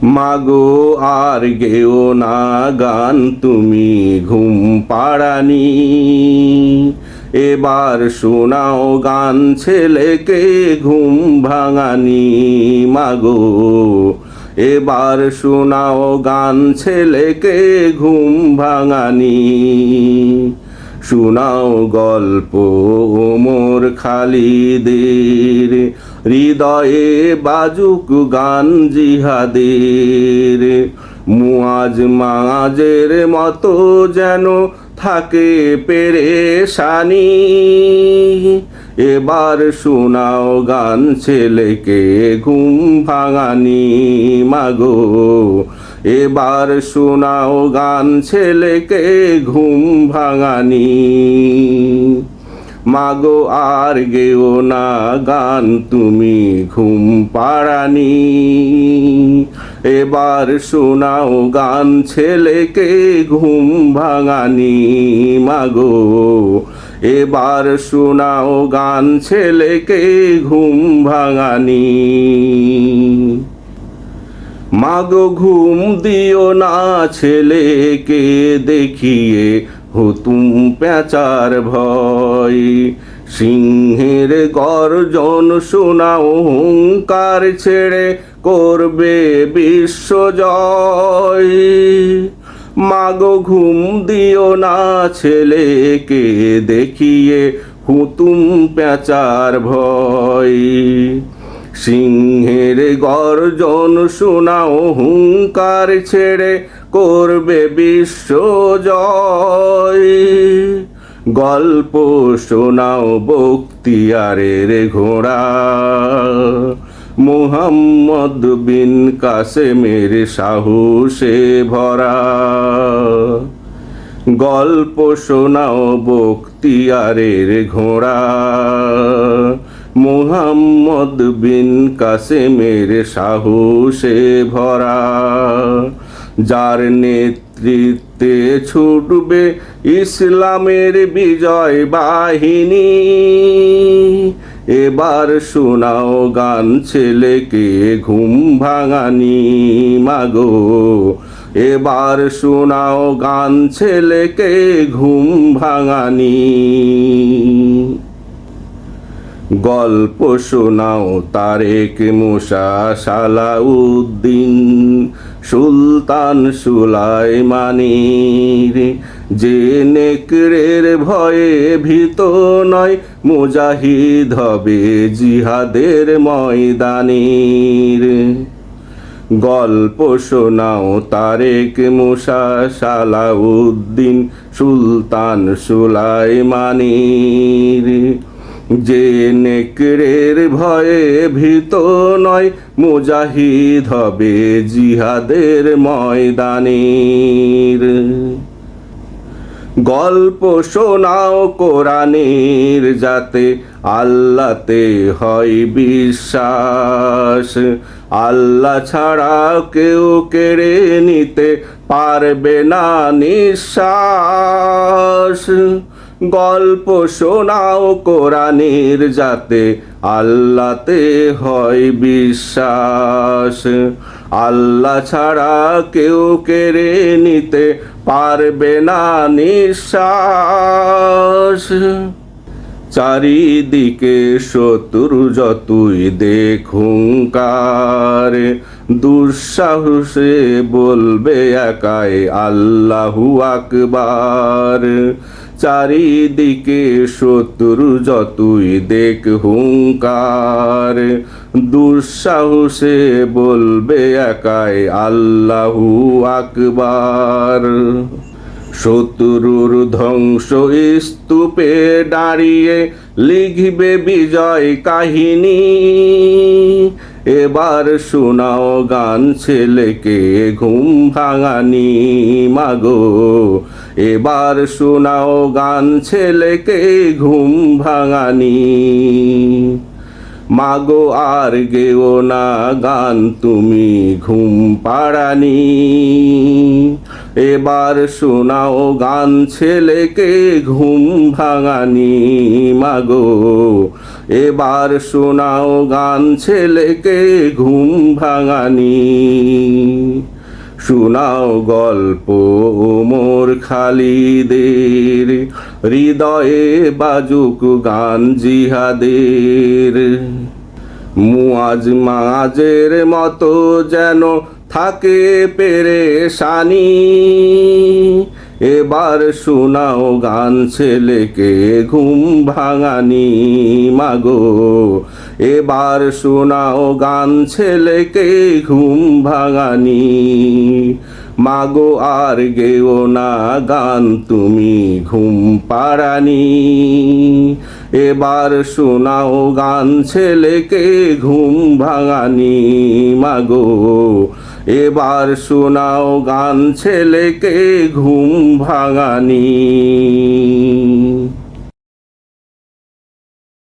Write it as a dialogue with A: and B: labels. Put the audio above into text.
A: মাগো আর গেও না গান তুমি ঘুম পাড়ানি, এবার শোনাও গান ছেলেকে ঘুম ভাঙানি। মাগো এবার শোনাও গান ছেলেকে ঘুম ভাঙানি। শোনাও গল্প ওমর খালিদের, হৃদয়ে বাজুক গান জিহাদের। মুয়াজ মাঝের মতো যেন থাকে পেরেশানি, এবার শোনাও গান ছেলেকে ঘুম ভাঙানি। মাগো এবার শোনাও গান ছেলেকে ঘুম ভাঙানি। মাগো আর গেও না গান তুমি ঘুম পাড়ানি, এবার শোনাও গান ছেলেকে ঘুম ভাঙানি। মাগো এবার শোনাও গান ছেলেকে ঘুম ভাঙানি। মাগো ঘুম দিও না ছেলেকে দেখিয়ে হুতুম পেঁচার ভয়, সিংহের গর্জন শোনাও হুঙ্কার ছেড়ে করবে বিশ্বজয়। মাগো ঘুম দিও না ছেলেকে দেখিয়ে হুতুম পেঁচার ভয়, সিংহের গর্জন শোনাও হুঙ্কার ছেড়ে করবে বিশ্বজয়। গল্প শোনাও বখতিয়ারের ঘোড়া, মুহাম্মদ বিন কাসেমের সাহসে ভরা। গল্প শোনাও বখতিয়ারের ঘোড়া, মুহাম্মদ বিন কাসেমের সাহসে ভরা। যার নেতৃত্বে ছুটবে ইসলামের বিজয় বাহিনী, এবার শোনাও গান ছেলেকে ঘুম ভাঙানি। মাগো এবার শোনাও গান ছেলেকে ঘুম ভাঙানি। গল্প শোনাও তারেক মুসা সালাউদ্দিন সুলতান সুলাইমানির, যে নেকড়ের ভয়ে ভীত নয় মুজাহিদ হবে জিহাদের ময়দানের। গল্প শোনাও তারেক মুসা সালাউদ্দিন সুলতান সুলাইমানির, যে নেকড়ের ভয়ে ভীত নয় মুজাহিদ হবে জিহাদের ময়দানের। গল্প শোনাও কোরআনের, যাতে আল্লাহতে হয় বিশ্বাস, আল্লাহ ছাড়া কেউ কেড়ে নিতে পারবে না নিঃশ্বাস। গল্প শোনাও কোরআনের, যাতে আল্লাহতে হয় বিশ্বাস, আল্লাহ ছাড়া কেউ কেড়ে নিতে পারবে না নিঃশ্বাস। চারিদিকে শত্রু যতই দেখুঙ্কার, দুঃসাহসে বলবে একাই আল্লাহু আকবার। চারিদিকে শত্রু যতই দেখ হুঙ্কার, দুঃসাহসে বলবে একাই আল্লাহু আকবার। শত্রুর ধ্বংস স্তূপে দাঁড়িয়ে লিখবে বিজয় কাহিনী, এবার শোনাও গান ছেলেকে ঘুম ভাঙানি। মাগো এবার শোনাও গান ছেলেকে ঘুম ভাঙানি। মাগো আর গেও না গান তুমি ঘুম পাড়ানি, এবার শোনাও গান ছেলেকে ঘুম ভাঙানি মাগো, এবার শোনাও গান ছেলেকে ঘুম ভাঙানি। শোনাও গল্প ওমর খালিদের, হৃদয়ে বাজুক গান জিহাদের। মুয়াজ মাঝের মতো যেন থাকে পেরেশানি, এবার শোনাও গান ছেলেকে ঘুম ভাঙানি মাগো, এবার শোনাও গান ছেলেকে ঘুম ভাঙানি। মাগো আর গেও না গান তুমি ঘুম পাড়ানি, এবার শোনাও গান ছেলেকে ঘুম ভাঙানি মাগো, এবার শোনাও গান ছেলেকে ঘুম ভাঙানি।